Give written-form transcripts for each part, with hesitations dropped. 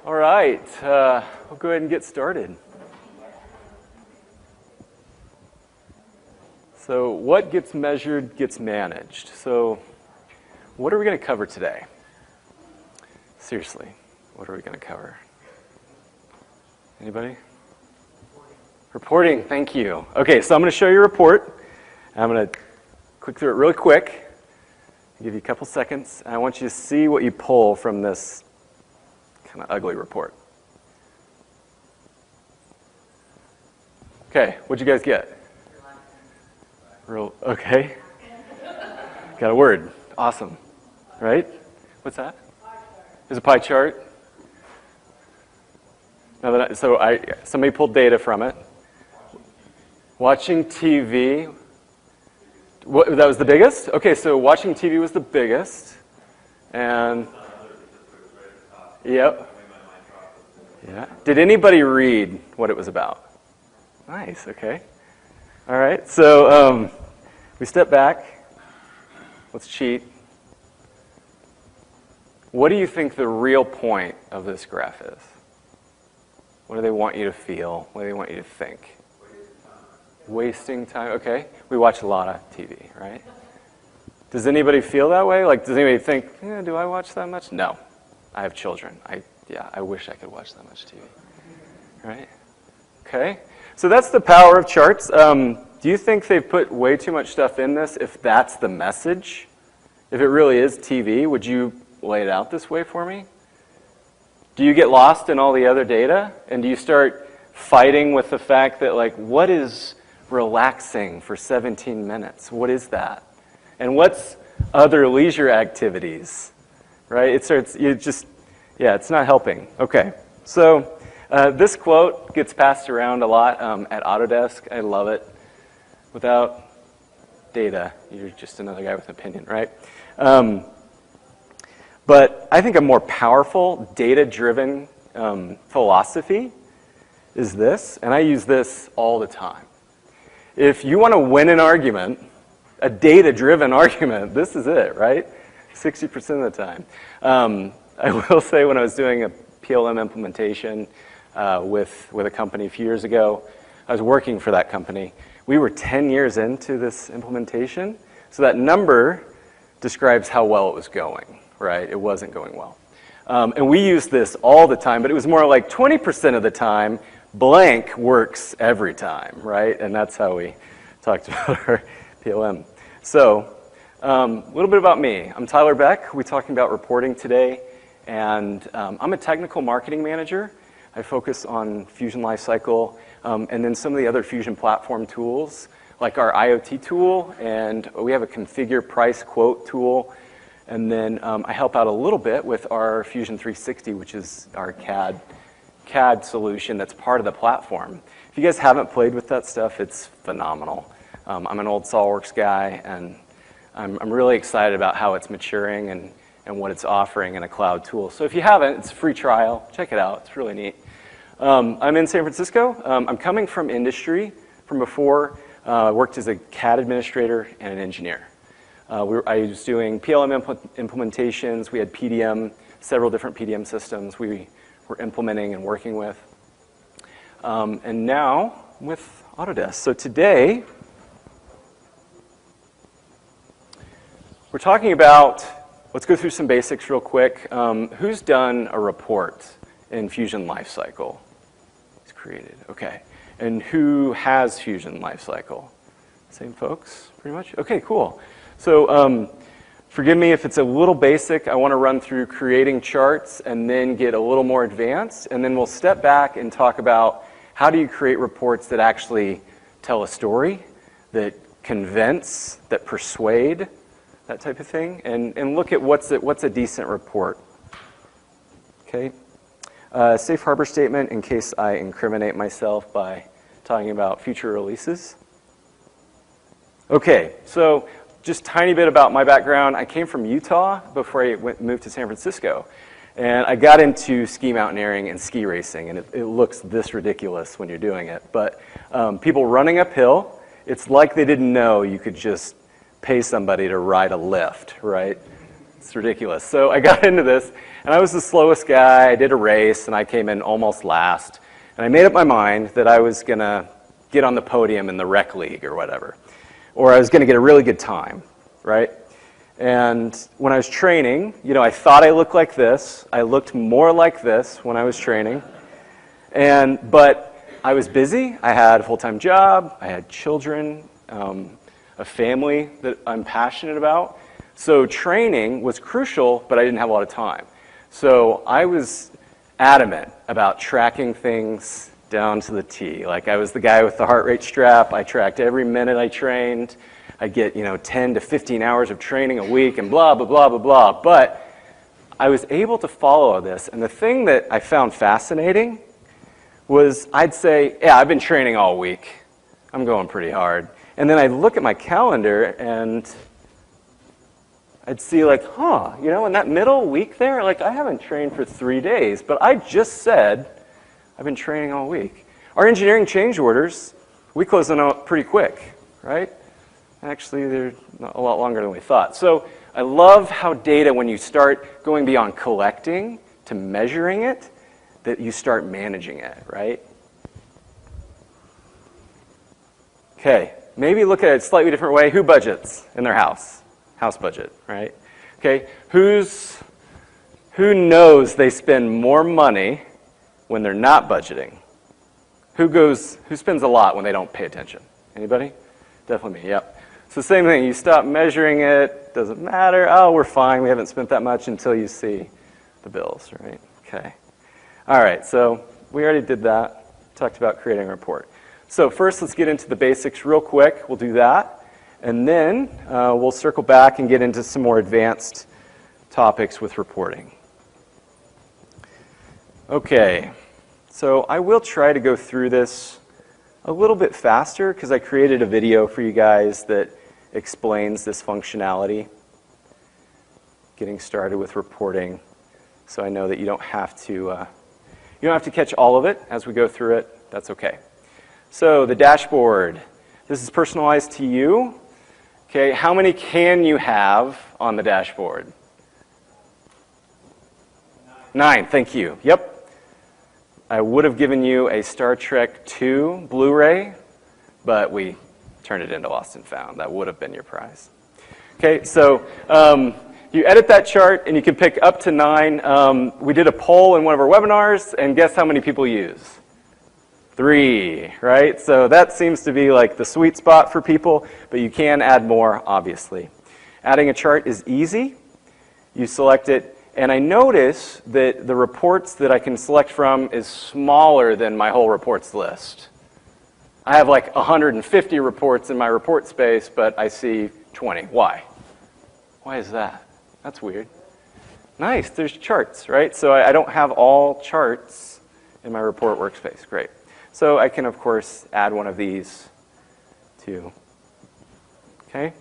All right, we'll go ahead and get started. So what gets measured gets managed. So what are we going to cover today? Seriously, what are we going to cover? Anybody? Reporting, thank you. Okay, so I'm going to show you a report. I'm going to click through it really quick, give you a couple seconds, and I want you to see what you pull from this kind of ugly report. Okay, what'd you guys get? Okay. Got a word. Awesome. Right? What's that? There's a pie chart. Now somebody pulled data from it. Watching TV. That was the biggest? Okay, so watching TV was the biggest. And yep. Yeah. Did anybody read what it was about? Nice, okay. All right, so we step back. Let's cheat. What do you think the real point of this graph is? What do they want you to feel? What do they want you to think? Wasting time, okay. We watch a lot of TV, right? Does anybody feel that way? Like, does anybody think, do I watch that much? No. I have children. I wish I could watch that much TV, right? Okay. So that's the power of charts. Do you think they've put way too much stuff in this if that's the message? If it really is TV, would you lay it out this way for me? Do you get lost in all the other data? And do you start fighting with the fact that, like, what is relaxing for 17 minutes? What is that? And what's other leisure activities? Right? It's not helping. Okay. So this quote gets passed around a lot at Autodesk. I love it. Without data, you're just another guy with an opinion, right? But I think a more powerful, data-driven philosophy is this, and I use this all the time. If you want to win an argument, a data-driven argument, this is it, right? 60% of the time. I will say when I was doing a PLM implementation with a company a few years ago, I was working for that company. We were 10 years into this implementation, so that number describes how well it was going, right? It wasn't going well. And we used this all the time, but it was more like 20% of the time, blank works every time, right? And that's how we talked about our PLM. So a little bit about me. I'm Tyler Beck. We're talking about reporting today, and I'm a technical marketing manager. I focus on Fusion Lifecycle and then some of the other Fusion platform tools, like our IoT tool, and we have a configure price quote tool. And then I help out a little bit with our Fusion 360, which is our CAD solution that's part of the platform. If you guys haven't played with that stuff, it's phenomenal. I'm an old SolidWorks guy, and I'm really excited about how it's maturing and what it's offering in a cloud tool. So if you haven't, it's a free trial. Check it out. It's really neat. I'm in San Francisco. I'm coming from industry from before. I worked as a CAD administrator and an engineer. I was doing PLM implementations. We had PDM, several different PDM systems we were implementing and working with. And now with Autodesk. So today, we're talking about, let's go through some basics real quick. Who's done a report in Fusion Lifecycle? It's created, okay. And who has Fusion Lifecycle? Same folks, pretty much? Okay, cool. So forgive me if it's a little basic. I want to run through creating charts and then get a little more advanced. And then we'll step back and talk about how do you create reports that actually tell a story, that convince, that persuade, that type of thing, and look at what's a decent report. Okay. Safe harbor statement in case I incriminate myself by talking about future releases. Okay, so just a tiny bit about my background. I came from Utah before I moved to San Francisco. And I got into ski mountaineering and ski racing, and it looks this ridiculous when you're doing it. But people running uphill, it's like they didn't know you could just pay somebody to ride a lift, right? It's ridiculous. So I got into this, and I was the slowest guy. I did a race, and I came in almost last. And I made up my mind that I was going to get on the podium in the rec league or whatever. Or I was going to get a really good time, right? And when I was training, you know, I thought I looked like this. I looked more like this when I was training. But I was busy. I had a full-time job. I had children, a family that I'm passionate about. So training was crucial, but I didn't have a lot of time. So I was adamant about tracking things down to the T. Like I was the guy with the heart rate strap. I tracked every minute I trained. I get, 10 to 15 hours of training a week and blah, blah, blah, blah, blah. But I was able to follow this. And the thing that I found fascinating was I'd say, yeah, I've been training all week. I'm going pretty hard. And then I'd look at my calendar and I'd see like, in that middle week there, like I haven't trained for 3 days, but I just said I've been training all week. Our engineering change orders, we close them out pretty quick, right? Actually, they're a lot longer than we thought. So I love how data, when you start going beyond collecting to measuring it, that you start managing it, right? Okay, maybe look at it a slightly different way. Who budgets in their house? House budget, right? Okay, who knows they spend more money when they're not budgeting? Who spends a lot when they don't pay attention? Anybody? Definitely me, yep. So same thing, you stop measuring it, doesn't matter, oh, we're fine, we haven't spent that much until you see the bills, right? Okay. All right, so we already did that, talked about creating a report. So first, let's get into the basics real quick, we'll do that, and then we'll circle back and get into some more advanced topics with reporting. Okay, so I will try to go through this a little bit faster because I created a video for you guys that explains this functionality, getting started with reporting, so I know that you don't have to catch all of it as we go through it. That's okay. So the dashboard, this is personalized to you. Okay, how many can you have on the dashboard? 9, thank you. Yep. I would have given you a Star Trek II Blu-ray, but we turned it into Lost and Found. That would have been your prize. Okay, so you edit that chart and you can pick up to 9. We did a poll in one of our webinars, and guess how many people use? 3, right? So that seems to be like the sweet spot for people, but you can add more, obviously. Adding a chart is easy. You select it, and I notice that the reports that I can select from is smaller than my whole reports list. I have like 150 reports in my report space, but I see 20. Why? Why is that? That's weird. Nice, there's charts, right? So I don't have all charts in my report workspace. Great. So I can, of course, add one of these too. Okay?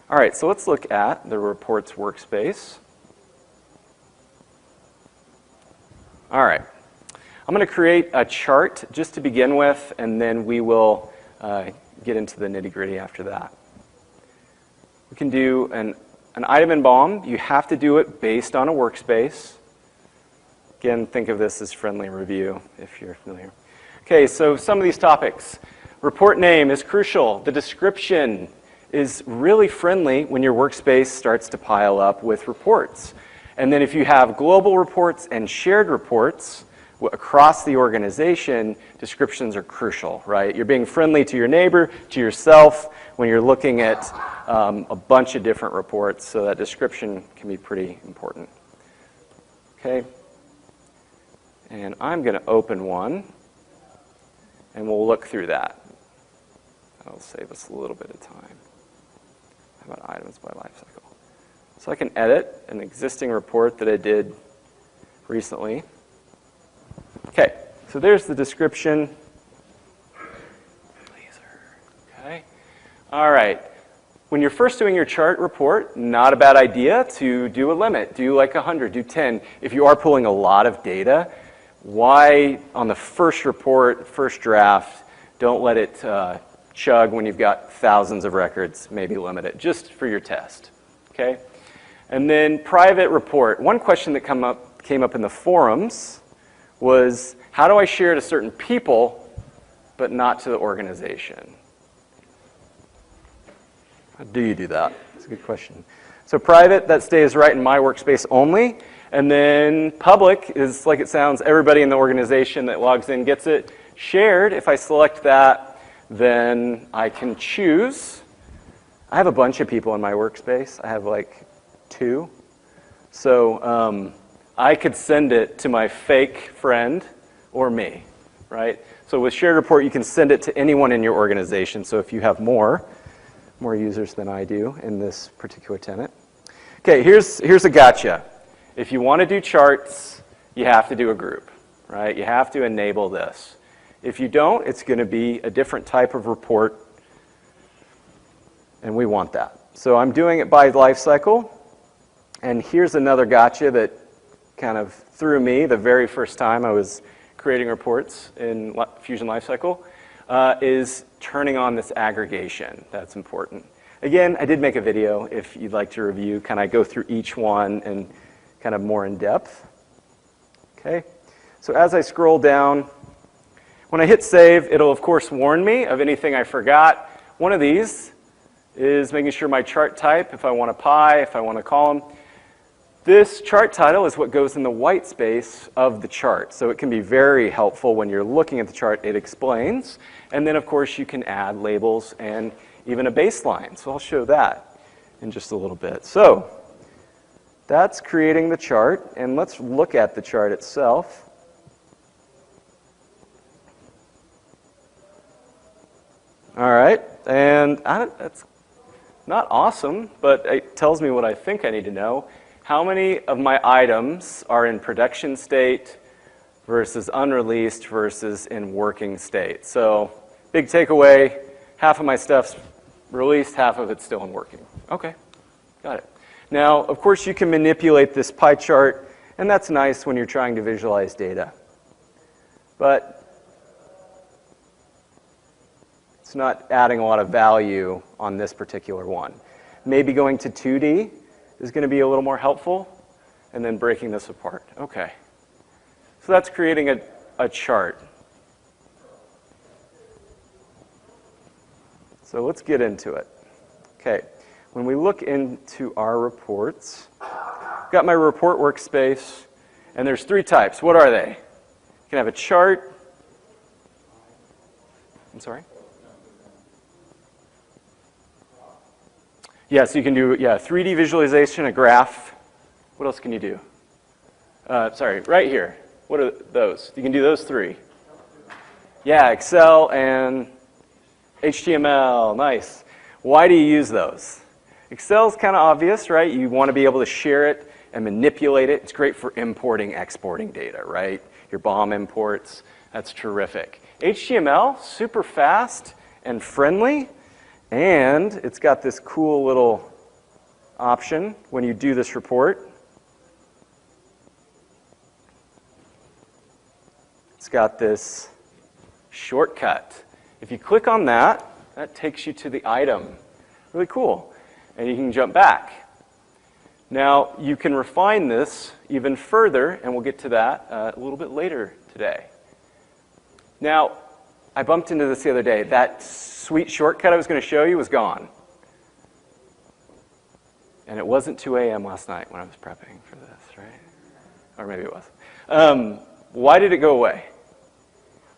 All right, so let's look at the reports workspace. All right. I'm going to create a chart just to begin with, and then we will get into the nitty-gritty after that. We can do an item in BOM. You have to do it based on a workspace. Again, think of this as friendly review if you're familiar. Okay, so some of these topics. Report name is crucial. The description is really friendly when your workspace starts to pile up with reports. And then if you have global reports and shared reports across the organization, descriptions are crucial, right? You're being friendly to your neighbor, to yourself, when you're looking at a bunch of different reports, so that description can be pretty important. Okay? And I'm going to open one, and we'll look through that. That'll save us a little bit of time. How about items by lifecycle? So I can edit an existing report that I did recently. Okay, so there's the description. Okay. All right. When you're first doing your chart report, not a bad idea to do a limit. Do like 100, do 10. If you are pulling a lot of data, why on the first report, first draft, don't let it chug when you've got thousands of records, maybe limit it, just for your test, okay? And then private report. One question that came up in the forums was, how do I share to certain people, but not to the organization? How do you do that? That's a good question. So private, that stays right in my workspace only. And then public is, like it sounds, everybody in the organization that logs in gets it. Shared, if I select that, then I can choose. I have a bunch of people in my workspace. I have like 2. So I could send it to my fake friend or me, right? So with shared report, you can send it to anyone in your organization. So if you have more users than I do in this particular tenant. Okay, here's a gotcha. If you want to do charts, you have to do a group, right? You have to enable this. If you don't, it's going to be a different type of report, and we want that. So I'm doing it by lifecycle, and here's another gotcha that kind of threw me the very first time I was creating reports in Fusion Lifecycle, is turning on this aggregation. That's important. Again, I did make a video if you'd like to review, kind of go through each one and kind of more in depth. Okay, so as I scroll down, when I hit save, it'll of course warn me of anything I forgot. One of these is making sure my chart type, if I want a pie, if I want a column. This chart title is what goes in the white space of the chart. So it can be very helpful when you're looking at the chart. It explains. And then, of course, you can add labels and even a baseline. So I'll show that in just a little bit. So that's creating the chart. And let's look at the chart itself. All right. And that's not awesome, but it tells me what I think I need to know. How many of my items are in production state versus unreleased versus in working state? So big takeaway, half of my stuff's released, half of it's still in working. Okay, got it. Now, of course, you can manipulate this pie chart, and that's nice when you're trying to visualize data. But it's not adding a lot of value on this particular one. Maybe going to 2D is going to be a little more helpful, and then breaking this apart. Okay. So that's creating a chart. So let's get into it. Okay. When we look into our reports, I've got my report workspace, and there's 3 types. What are they? You can have a chart. I'm sorry? Yeah, so you can do 3D visualization, a graph. What else can you do? Sorry, right here. What are those? You can do those 3. Yeah, Excel and HTML. Nice. Why do you use those? Excel's kind of obvious, right? You want to be able to share it and manipulate it. It's great for importing, exporting data, right? Your BOM imports. That's terrific. HTML, super fast and friendly. And it's got this cool little option when you do this report. It's got this shortcut. If you click on that, that takes you to the item. Really cool. And you can jump back. Now, you can refine this even further, and we'll get to that a little bit later today. Now, I bumped into this the other day. That sweet shortcut I was going to show you was gone. And it wasn't 2 a.m. last night when I was prepping for this, right? Or maybe it was. Why did it go away?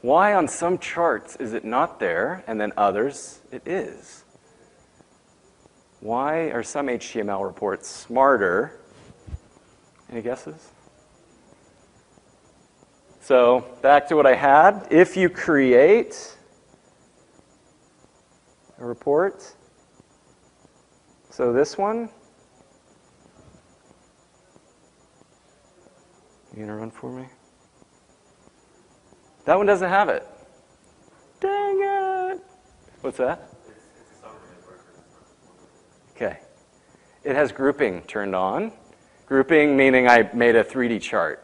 Why on some charts is it not there, and then others it is? Why are some HTML reports smarter? Any guesses? So back to what I had. If you create a report, so this one, you gonna run for me? That one doesn't have it. Dang it! What's that? Okay. It has grouping turned on. Grouping meaning I made a 3D chart.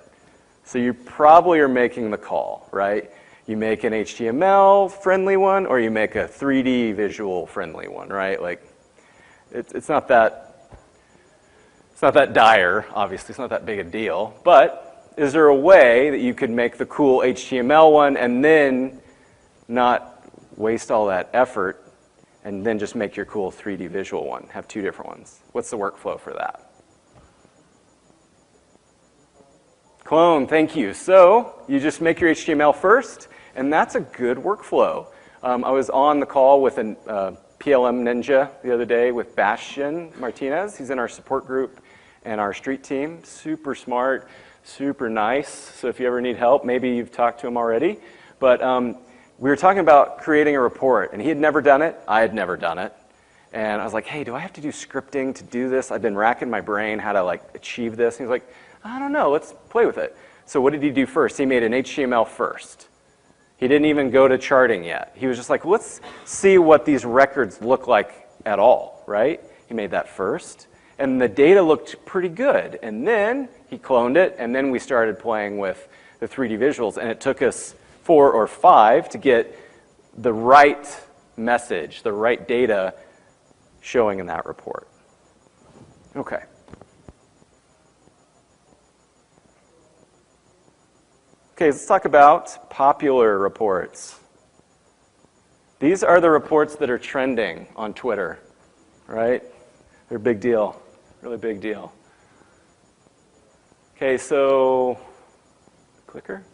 So you probably are making the call, right? You make an HTML-friendly one, or you make a 3D visual-friendly one, right? Like, it's not that dire, obviously. It's not that big a deal. But is there a way that you could make the cool HTML one and then not waste all that effort and then just make your cool 3D visual one? Have two different ones. What's the workflow for that? Clone, thank you. So you just make your HTML first, and that's a good workflow. I was on the call with a PLM Ninja the other day with Bastian Martinez. He's in our support group and our street team. Super smart, super nice. So if you ever need help, maybe you've talked to him already. But we were talking about creating a report, and he had never done it. I had never done it. And I was like, hey, do I have to do scripting to do this? I've been racking my brain how to like achieve this. And he's like, I don't know, let's play with it. So what did he do first? He made an HTML first. He didn't even go to charting yet. He was just like, let's see what these records look like at all, right? He made that first. And the data looked pretty good. And then he cloned it, and then we started playing with the 3D visuals. And it took us 4 or 5 to get the right message, the right data showing in that report. Okay. Okay, let's talk about popular reports. These are the reports that are trending on Twitter, right? They're a big deal, really big deal. Okay, so, clicker,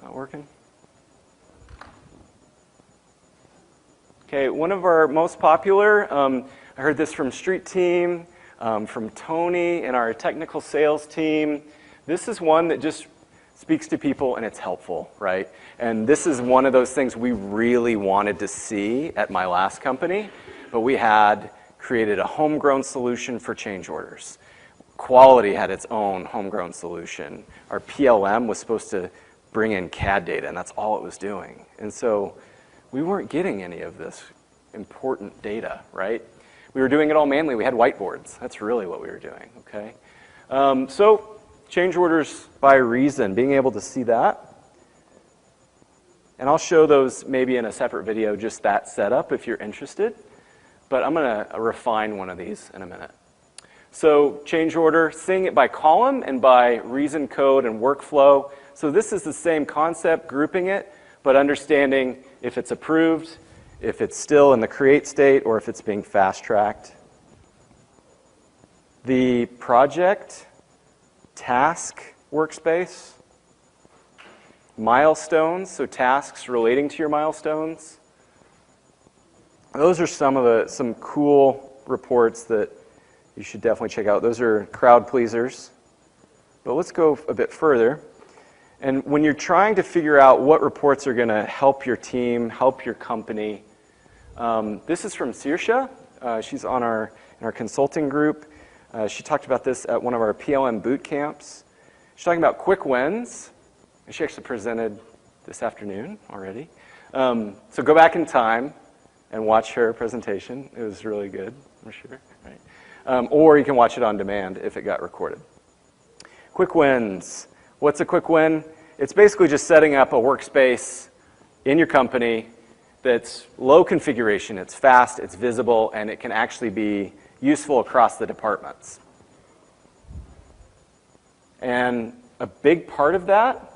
not working. Okay, one of our most popular, I heard this from Street Team, from Tony and our technical sales team. This is one that just speaks to people and it's helpful, right? And this is one of those things we really wanted to see at my last company, but we had created a homegrown solution for change orders. Quality had its own homegrown solution. Our PLM was supposed to bring in CAD data, and that's all it was doing. And so we weren't getting any of this important data, right? We were doing it all manually. We had whiteboards. That's really what we were doing, okay? So change orders by reason, being able to see that. And I'll show those maybe in a separate video, just that setup if you're interested. But I'm going to refine one of these in a minute. So change order, seeing it by column and by reason code and workflow. So this is the same concept, grouping it, but understanding if it's approved, if it's still in the create state, or if it's being fast-tracked. The project, task workspace, milestones, so tasks relating to your milestones. Those are some cool reports that you should definitely check out. Those are crowd pleasers. But let's go a bit further. And when you're trying to figure out what reports are going to help your team, help your company, this is from Saoirse. She's on in our consulting group. She talked about this at one of our PLM boot camps. She's talking about quick wins. And she actually presented this afternoon already. So go back in time and watch her presentation. It was really good, I'm sure. Right? Or you can watch it on demand if it got recorded. Quick wins. What's a quick win? It's basically just setting up a workspace in your company that's low configuration, it's fast, it's visible, and it can actually be useful across the departments. And a big part of that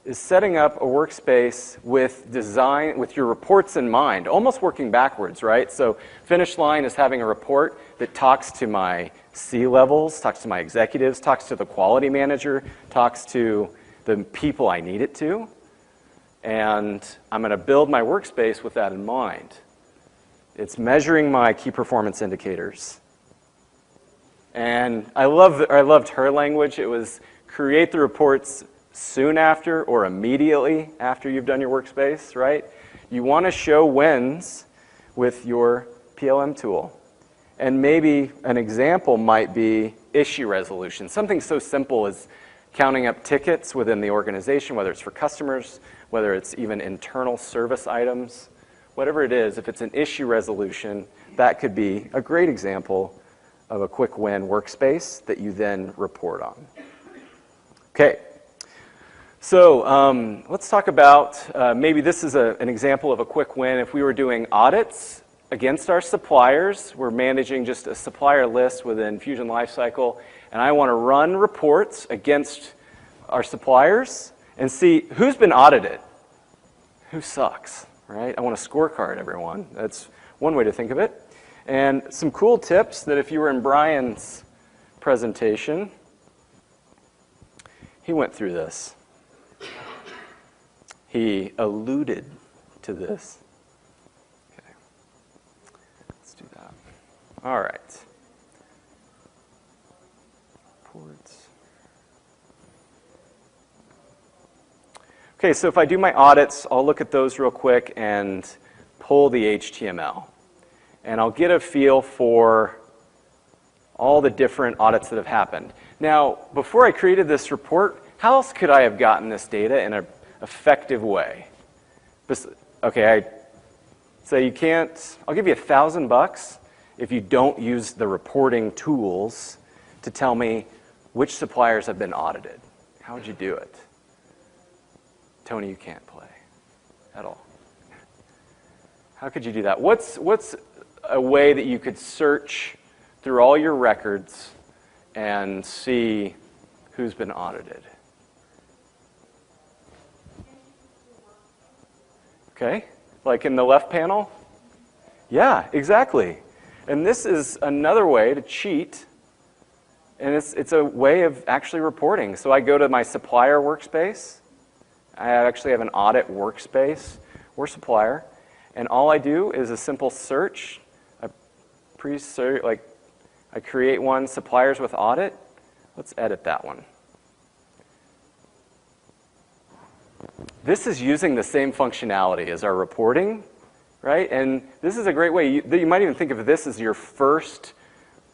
is setting up a workspace with design, with your reports in mind, almost working backwards, right? So finish line is having a report that talks to my C-levels, talks to my executives, talks to the quality manager, talks to the people I need it to. And I'm going to build my workspace with that in mind. It's measuring my key performance indicators. And I loved her language. It was create the reports soon after or immediately after you've done your workspace, right? You want to show wins with your PLM tool. And maybe an example might be issue resolution. Something so simple as counting up tickets within the organization, whether it's for customers, whether it's even internal service items, whatever it is, if it's an issue resolution, that could be a great example of a quick win workspace that you then report on. Okay. So let's talk about, maybe this is an example of a quick win. If we were doing audits against our suppliers, we're managing just a supplier list within Fusion Lifecycle, and I want to run reports against our suppliers and see who's been audited, who sucks, right? I want a scorecard, everyone. That's one way to think of it. And some cool tips that if you were in Brian's presentation, he went through this. He alluded to this. Okay, let's do that. All right. Reports. Okay, so if I do my audits, I'll look at those real quick and pull the HTML. And I'll get a feel for all the different audits that have happened. Now, before I created this report, how else could I have gotten this data in an effective way? Okay, I say you can't, I'll give you $1,000 if you don't use the reporting tools to tell me which suppliers have been audited. How would you do it? Tony, you can't play at all. How could you do that? What's a way that you could search through all your records and see who's been audited? Okay, like in the left panel? Yeah, exactly. And this is another way to cheat, and it's a way of actually reporting. So I go to my supplier workspace. I actually have an audit workspace or supplier, and all I do is a simple search. I create one, suppliers with audit. Let's edit that one. This is using the same functionality as our reporting, right? And this is a great way. You might even think of this as your first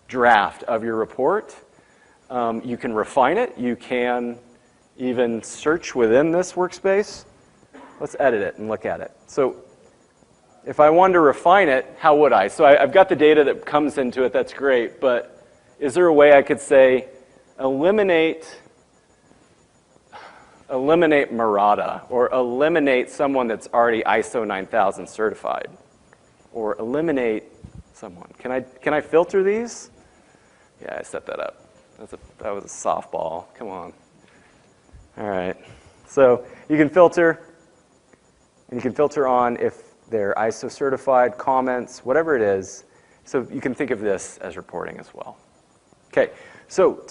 draft of your report. You can refine it. You can even search within this workspace. Let's edit it and look at it. So if I wanted to refine it, how would I? So I've got the data that comes into it. That's great. But is there a way I could say, eliminate Murata, or eliminate someone that's already ISO 9000 certified, or eliminate someone? Can I filter these? Yeah, I set that up. That was a softball. Come on. All right. So you can filter, and you can filter on if they're ISO certified, comments, whatever it is. So you can think of this as reporting as well. Okay. So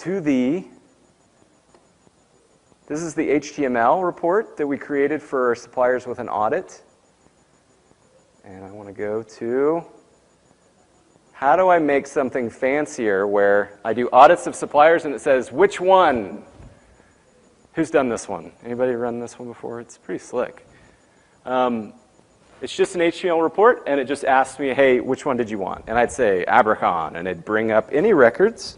this is the HTML report that we created for suppliers with an audit. And I want to go to, how do I make something fancier where I do audits of suppliers and it says, which one? Who's done this one? Anybody run this one before? It's pretty slick. It's just an HTML report, and it just asks me, hey, which one did you want? And I'd say Abercon, and it'd bring up any records.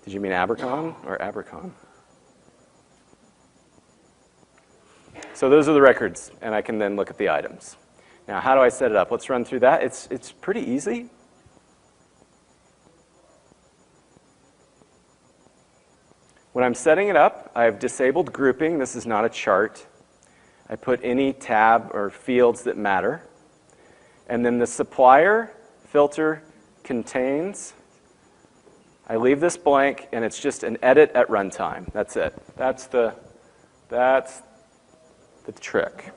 Did you mean Abercon or Abercon? So those are the records, and I can then look at the items. Now, how do I set it up? Let's run through that. It's pretty easy. When I'm setting it up, I've disabled grouping. This is not a chart. I put any tab or fields that matter. And then the supplier filter contains, I leave this blank, and it's just an edit at runtime. That's it. That's the trick.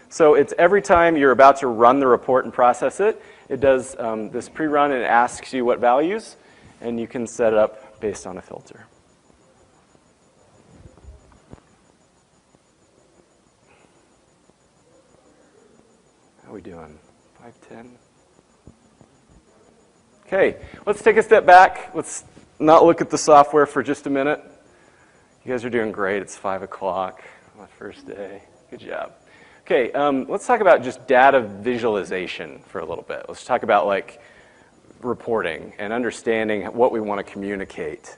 So it's every time you're about to run the report and process it, it does this pre-run and it asks you what values, and you can set it up based on a filter. How are we doing? 5:10? Okay, let's take a step back. Let's not look at the software for just a minute. You guys are doing great. It's 5 o'clock on my first day. Good job. Okay, let's talk about just data visualization for a little bit. Let's talk about like reporting and understanding what we want to communicate.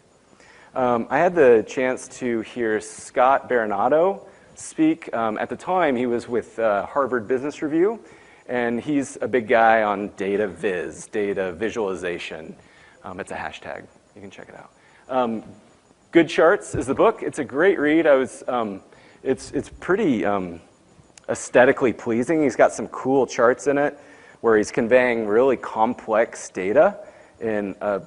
I had the chance to hear Scott Baronato speak. At the time, he was with Harvard Business Review, and he's a big guy on data viz, data visualization. It's a hashtag. You can check it out. Good Charts is the book. It's a great read. It's pretty aesthetically pleasing. He's got some cool charts in it where he's conveying really complex data in an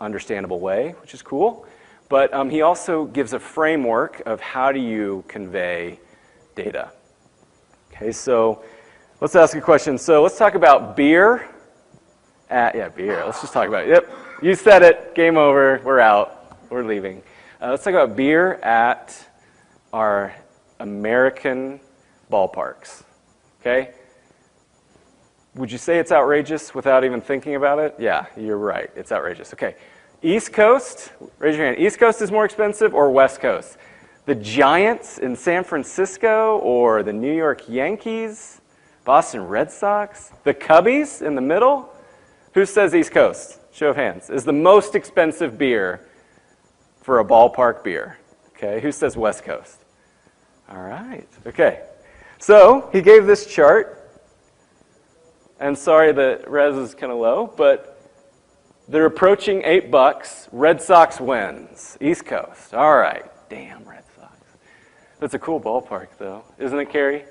understandable way, which is cool. But he also gives a framework of how do you convey data. Okay, so let's ask a question. So let's talk about beer. Beer. Let's just talk about it. Yep, you said it. Game over. We're out. We're leaving. Let's talk about beer at our American ballparks. Okay? Would you say it's outrageous without even thinking about it? Yeah, you're right. It's outrageous. Okay. East Coast, raise your hand. East Coast is more expensive or West Coast? The Giants in San Francisco or the New York Yankees, Boston Red Sox, the Cubbies in the middle? Who says East Coast? Show of hands. Is the most expensive beer for a ballpark beer? Okay, who says West Coast? All right, okay. So he gave this chart. And sorry, the res is kind of low, but they're approaching $8. Red Sox wins. East Coast. All right, damn Red Sox. That's a cool ballpark, though, isn't it, Carrie?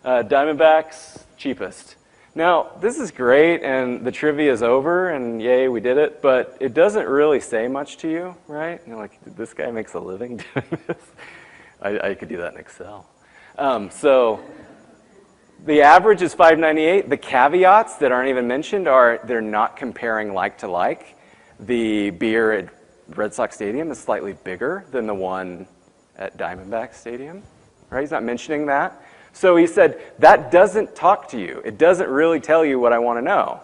Diamondbacks, cheapest. Now, this is great, and the trivia is over, and yay, we did it, but it doesn't really say much to you, right? You're like, this guy makes a living doing this? I could do that in Excel. So the average is $5.98. The caveats that aren't even mentioned are they're not comparing like to like. The beer at Red Sox Stadium is slightly bigger than the one at Diamondback Stadium, right? He's not mentioning that. So he said, that doesn't talk to you. It doesn't really tell you what I want to know.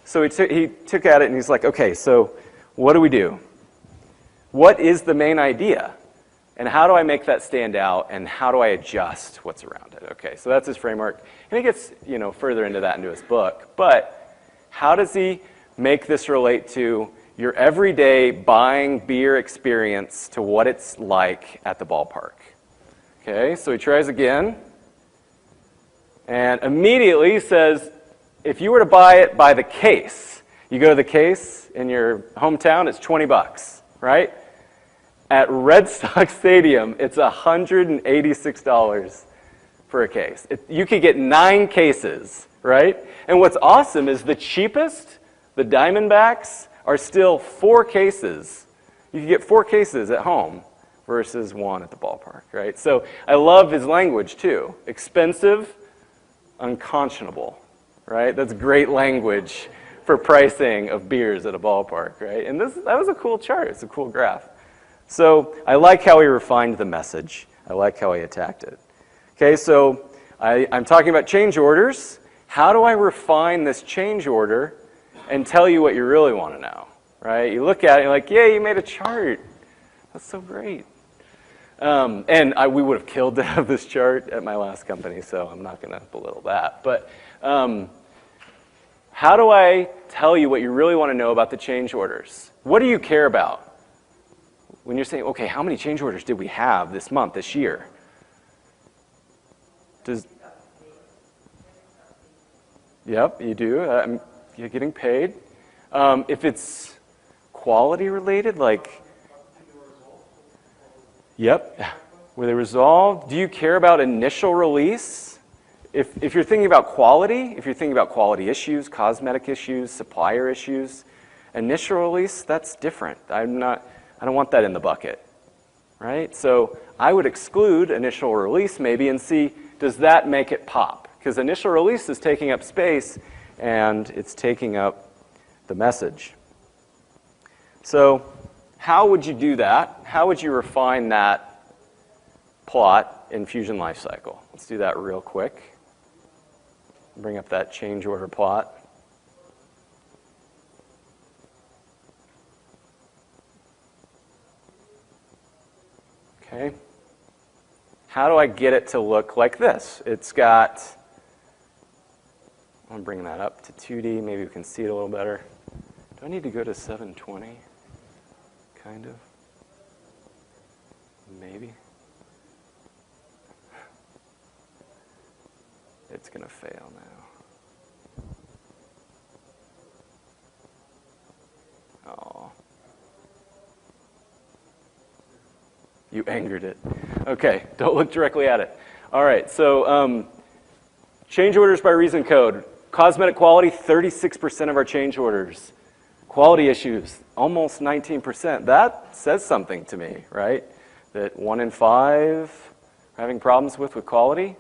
So he took at it and he's like, okay, so what do we do? What is the main idea? And how do I make that stand out? And how do I adjust what's around it? Okay, so that's his framework. And he gets further into that into his book. But how does he make this relate to your everyday buying beer experience to what it's like at the ballpark? Okay, so he tries again. And immediately says, if you were to buy it by the case, you go to the case in your hometown, it's $20, right? At Red Sox Stadium, it's $186 for a case. You could get 9 cases, right? And what's awesome is the cheapest, the Diamondbacks, are still 4 cases. You can get 4 cases at home versus 1 at the ballpark, right? So I love his language, too. Expensive, unconscionable, right? That's great language for pricing of beers at a ballpark, right? And that was a cool chart. It's a cool graph. So I like how he refined the message. I like how he attacked it. Okay, so I'm talking about change orders. How do I refine this change order and tell you what you really want to know, right? You look at it, you're like, yeah, you made a chart. That's so great. And we would have killed to have this chart at my last company, so I'm not going to belittle that. But how do I tell you what you really want to know about the change orders? What do you care about? When you're saying, okay, how many change orders did we have this month, this year? Yep, you do. You're getting paid. If it's quality related, like, yep, were they resolved? Do you care about initial release? If you're thinking about quality, if you're thinking about quality issues, cosmetic issues, supplier issues, initial release, that's different. I don't want that in the bucket, right? So I would exclude initial release maybe and see, does that make it pop? Because initial release is taking up space and it's taking up the message. So how would you do that? How would you refine that plot in Fusion Lifecycle? Let's do that real quick. Bring up that change order plot. Okay. How do I get it to look like this? It's got, I'm bringing that up to 2D. Maybe we can see it a little better. Do I need to go to 720? Kind of. Maybe. It's going to fail now. Oh. You angered it. Okay, don't look directly at it. All right, so change orders by reason code. Cosmetic quality, 36% of our change orders. Quality issues, almost 19%. That says something to me, right? That 1 in 5 are having problems with quality.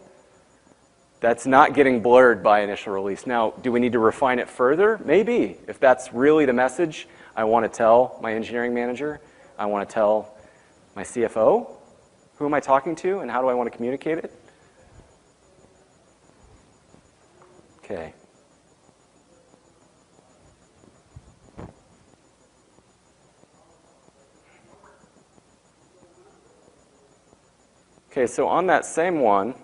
That's not getting blurred by initial release. Now, do we need to refine it further? Maybe. If that's really the message I want to tell my engineering manager, I want to tell my CFO, who am I talking to and how do I want to communicate it? Okay. Okay, so on that same one,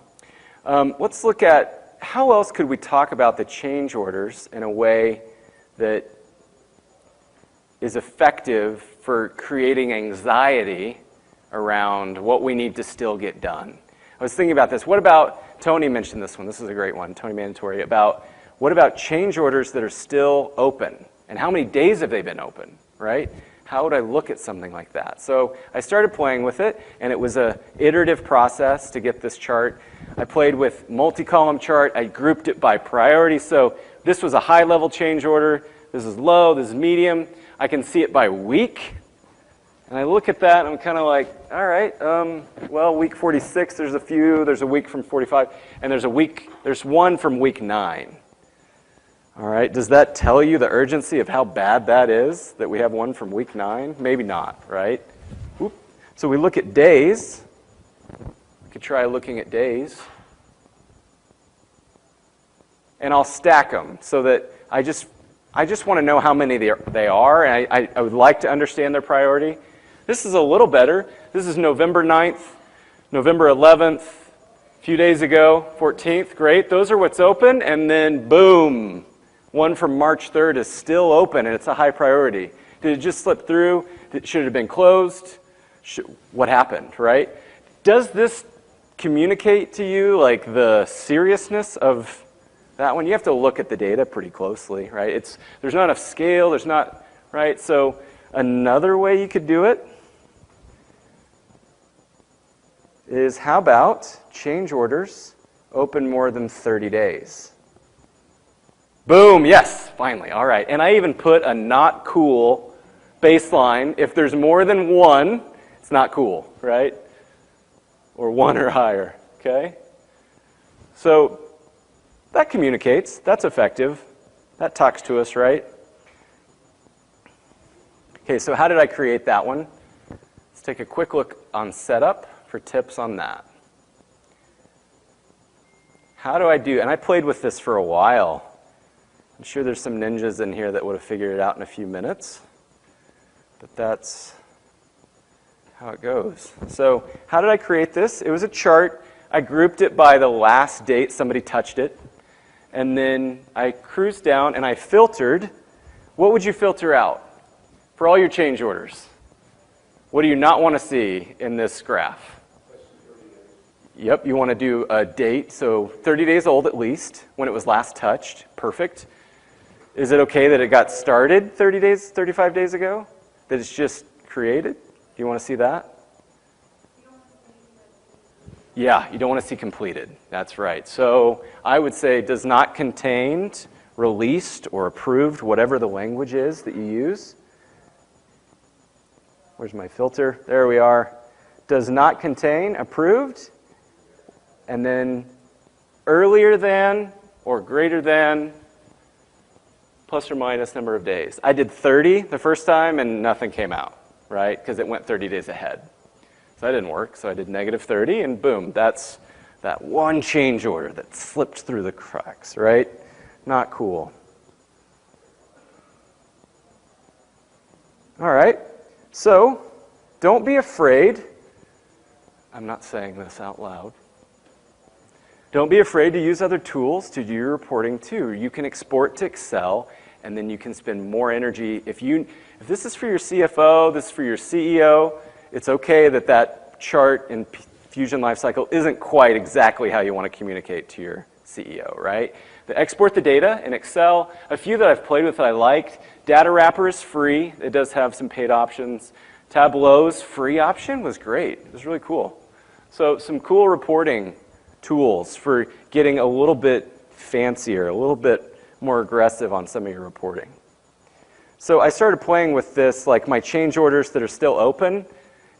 let's look at how else could we talk about the change orders in a way that is effective for creating anxiety around what we need to still get done. I was thinking about this. What about, Tony mentioned this one, this is a great one, Tony Mandatory, about what about change orders that are still open? And how many days have they been open, right? How would I look at something like that? So I started playing with it, and it was an iterative process to get this chart. I played with multi-column chart. I grouped it by priority. So this was a high-level change order. This is low. This is medium. I can see it by week. And I look at that, and I'm kind of like, all right, well, week 46, there's a few. There's a week from 45. And there's one from week 9. All right, does that tell you the urgency of how bad that is, that we have one from week 9? Maybe not, right? Oop. So we look at days. We could try looking at days. And I'll stack them so that I just want to know how many they are, and I would like to understand their priority. This is a little better. This is November 9th, November 11th, a few days ago, 14th. Great, those are what's open, and then boom. One from March 3rd is still open, and it's a high priority. Did it just slip through? Should it have been closed? What happened, right? Does this communicate to you like the seriousness of that one? You have to look at the data pretty closely, right? There's not enough scale, there's not, right? So another way you could do it is how about change orders open more than 30 days? Boom, yes, finally, all right. And I even put a not cool baseline. If there's more than one, it's not cool, right? Or 1 or higher, okay? So that communicates, that's effective. That talks to us, right? Okay, so how did I create that one? Let's take a quick look on setup for tips on that. How do I do, and I played with this for a while. I'm sure there's some ninjas in here that would have figured it out in a few minutes. But that's how it goes. So how did I create this? It was a chart. I grouped it by the last date somebody touched it. And then I cruised down and I filtered. What would you filter out for all your change orders? What do you not want to see in this graph? Yep, you want to do a date. So 30 days old at least, when it was last touched. Perfect. Is it okay that it got started 30 days, 35 days ago? That it's just created? Do you want to see that? Yeah, you don't want to see completed. That's right. So I would say does not contain, released, or approved, whatever the language is that you use. Where's my filter? There we are. Does not contain, approved, and then earlier than or greater than plus or minus number of days. I did 30 the first time and nothing came out, right? Because it went 30 days ahead. So that didn't work. So I did negative 30 and boom, that's that one change order that slipped through the cracks, right? Not cool. All right, so don't be afraid. I'm not saying this out loud. Don't be afraid to use other tools to do your reporting too. You can export to Excel, and then you can spend more energy. If this is for your CFO, this is for your CEO, it's okay that that chart in Fusion Lifecycle isn't quite exactly how you want to communicate to your CEO, right? Export the data in Excel. A few that I've played with that I liked. Data Wrapper is free. It does have some paid options. Tableau's free option was great. It was really cool. So some cool reporting tools for getting a little bit fancier, a little bit more aggressive on some of your reporting. So I started playing with this, like my change orders that are still open,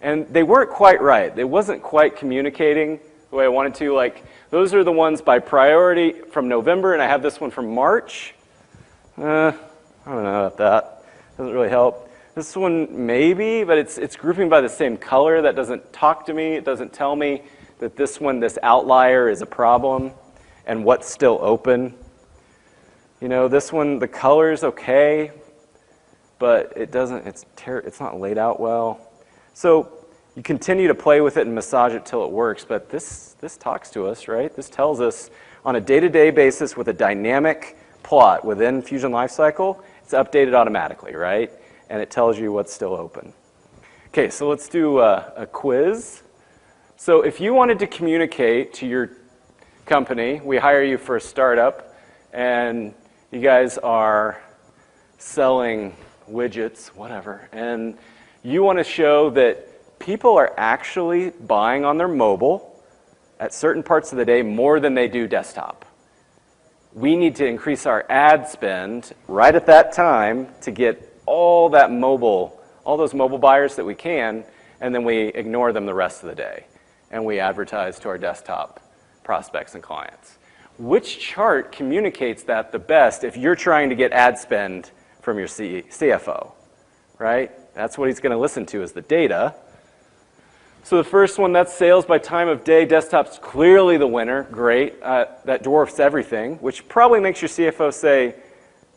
and they weren't quite right. They wasn't quite communicating the way I wanted to. Like, those are the ones by priority from November, and I have this one from March. I don't know about that. Doesn't really help. This one, maybe, but it's grouping by the same color. That doesn't talk to me. It doesn't tell me that this one, this outlier, is a problem and what's still open. You know, this one, the color's okay, but it doesn't, it's not laid out well. So you continue to play with it and massage it till it works, but this talks to us, right? This tells us on a day-to-day basis with a dynamic plot within Fusion Lifecycle, it's updated automatically, right? And it tells you what's still open. Okay, so let's do a quiz. So if you wanted to communicate to your company, we hire you for a startup, and you guys are selling widgets, whatever, and you want to show that people are actually buying on their mobile at certain parts of the day more than they do desktop. We need to increase our ad spend right at that time to get all those mobile buyers that we can, and then we ignore them the rest of the day. And we advertise to our desktop prospects and clients. Which chart communicates that the best if you're trying to get ad spend from your CFO, right? That's what he's going to listen to is the data. So the first one, that's sales by time of day. Desktop's clearly the winner. Great. That dwarfs everything, which probably makes your CFO say,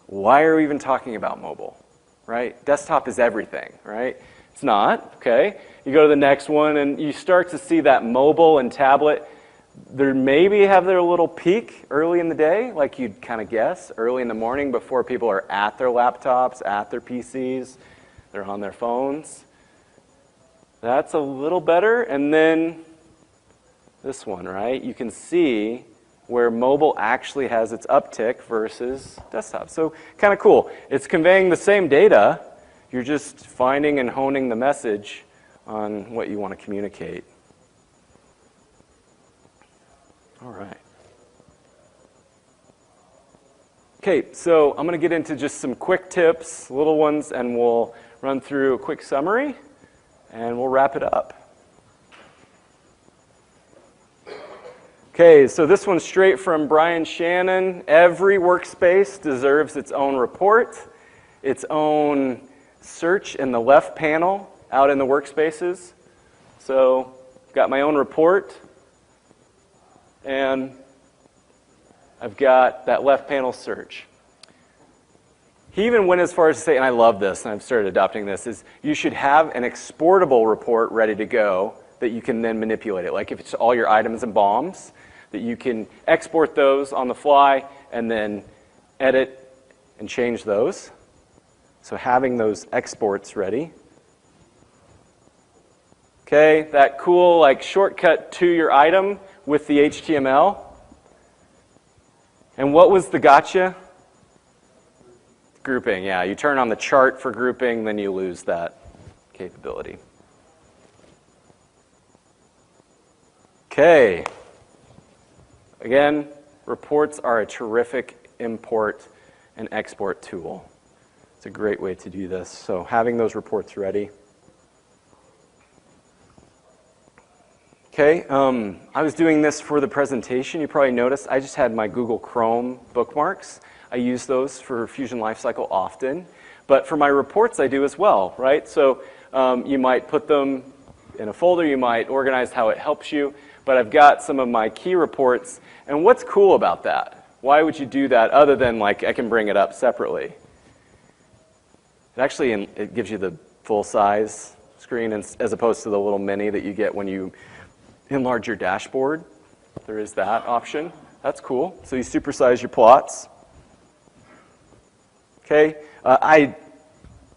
why are we even talking about mobile, right? Desktop is everything, right? It's not, okay? You go to the next one, and you start to see that mobile and tablet, they maybe have their little peak early in the day, like you'd kind of guess, early in the morning before people are at their laptops, at their PCs, they're on their phones. That's a little better. And then this one, right? You can see where mobile actually has its uptick versus desktop. So kind of cool. It's conveying the same data. You're just finding and honing the message on what you want to communicate. All right. Okay, so I'm going to get into just some quick tips, little ones, and we'll run through a quick summary, and we'll wrap it up. Okay, so this one's straight from Brian Shannon. Every workspace deserves its own report, its own search in the left panel out in the workspaces. So I've got my own report, and I've got that left panel search. He even went as far as to say, and I love this, and I've started adopting this, is you should have an exportable report ready to go that you can then manipulate it. Like if it's all your items and bombs, that you can export those on the fly and then edit and change those. So having those exports ready. Okay, that cool like shortcut to your item with the HTML. And what was the gotcha? Grouping, yeah. You turn on the chart for grouping, then you lose that capability. Okay. Again, reports are a terrific import and export tool. It's a great way to do this. So having those reports ready. Okay, I was doing this for the presentation. You probably noticed I just had my Google Chrome bookmarks. I use those for Fusion Lifecycle often. But for my reports, I do as well, right? So you might put them in a folder. You might organize how it helps you. But I've got some of my key reports. And what's cool about that? Why would you do that other than like I can bring it up separately? It actually it gives you the full size screen as opposed to the little mini that you get when you enlarge your dashboard. There is that option. That's cool. So you supersize your plots. Okay. I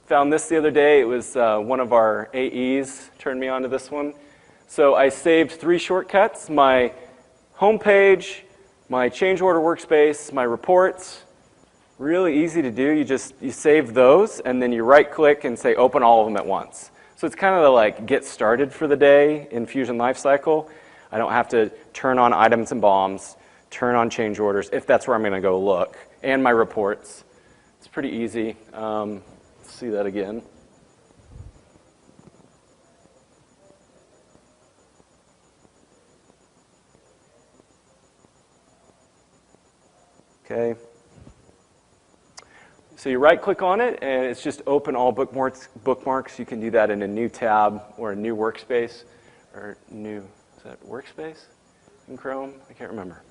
found this the other day. It was one of our AEs turned me on to this one. So I saved 3 shortcuts: my home page, my change order workspace, my reports. Really easy to do. You save those, and then you right-click and say open all of them at once. So it's kind of the like get started for the day in Fusion Lifecycle. I don't have to turn on items and bombs, turn on change orders, if that's where I'm going to go look, and my reports. It's pretty easy. Let's see that again. Okay. So you right-click on it, and it's just open all bookmarks. You can do that in a new tab or a new workspace, or new, is that workspace in Chrome? I can't remember.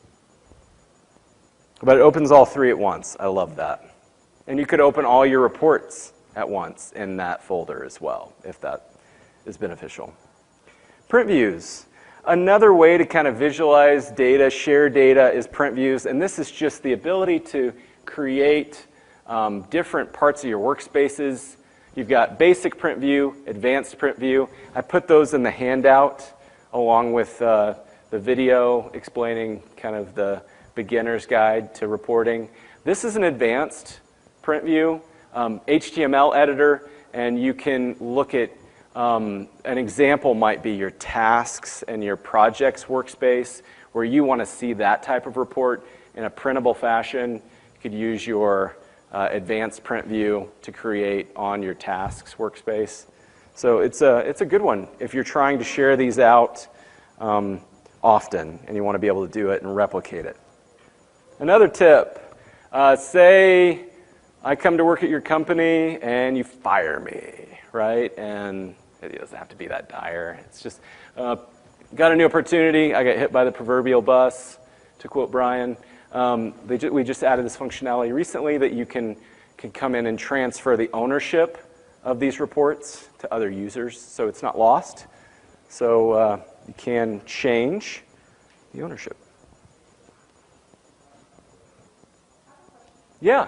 But it opens all three at once. I love that. And you could open all your reports at once in that folder as well, if that is beneficial. Print views. Another way to kind of visualize data, share data, is print views. And this is just the ability to create different parts of your workspaces. You've got basic print view, advanced print view. I put those in the handout along with the video explaining kind of the beginner's guide to reporting. This is an advanced print view, HTML editor, and you can look at an example might be your tasks and your projects workspace, where you want to see that type of report in a printable fashion. You could use your advanced print view to create on your tasks workspace. So it's a good one if you're trying to share these out often and you want to be able to do it and replicate it. Another tip, say I come to work at your company and you fire me, right? And it doesn't have to be that dire. It's just, got a new opportunity. I got hit by the proverbial bus, to quote Brian. We just added this functionality recently that you can come in and transfer the ownership of these reports to other users, so it's not lost. So you can change the ownership. Yeah.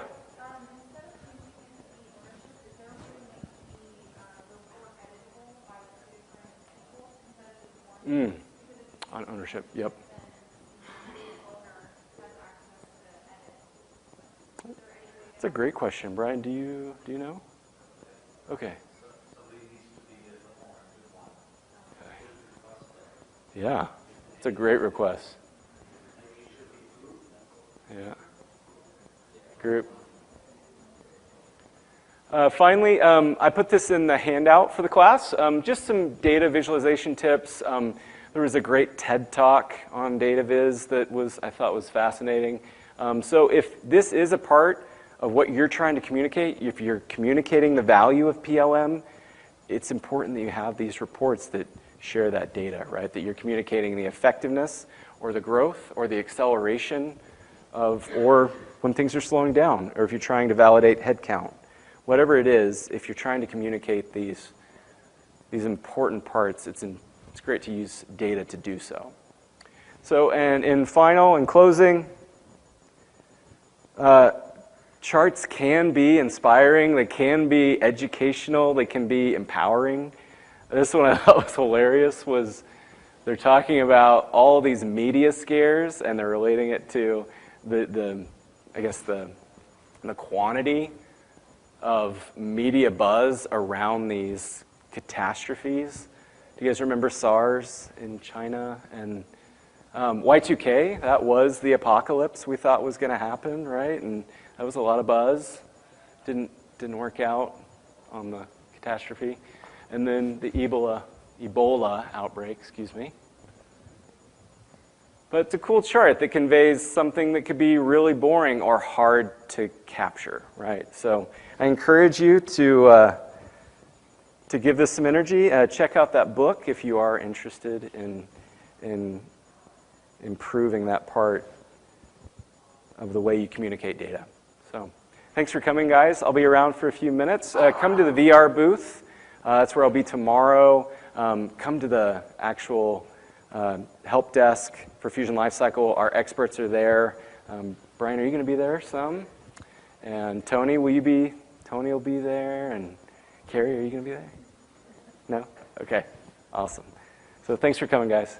On ownership, yep. That's a great question, Brian. Do you know? Okay. Yeah, it's a great request. Yeah. Group. Finally, I put this in the handout for the class. Just some data visualization tips. There was a great TED Talk on data viz that I thought was fascinating. So if this is a part of what you're trying to communicate, if you're communicating the value of PLM, it's important that you have these reports that share that data, right? That you're communicating the effectiveness or the growth or the acceleration of, or when things are slowing down, or if you're trying to validate headcount. Whatever it is, if you're trying to communicate these important parts, it's great to use data to do so. So, and in closing, charts can be inspiring, they can be educational, they can be empowering. This one I thought was hilarious was they're talking about all these media scares and they're relating it to the quantity of media buzz around these catastrophes. Do you guys remember SARS in China? And Y2K, that was the apocalypse we thought was going to happen, right? And that was a lot of buzz. Didn't work out on the catastrophe. And then the Ebola outbreak, excuse me. But it's a cool chart that conveys something that could be really boring or hard to capture, right? So I encourage you to give this some energy. Check out that book if you are interested in improving that part of the way you communicate data. So thanks for coming, guys. I'll be around for a few minutes. Come to the VR booth. That's where I'll be tomorrow. Come to the actual help desk for Fusion Lifecycle. Our experts are there. Brian, are you going to be there some? And Tony, will you be? Tony will be there. And Carrie, are you going to be there? No? Okay. Awesome. So thanks for coming, guys.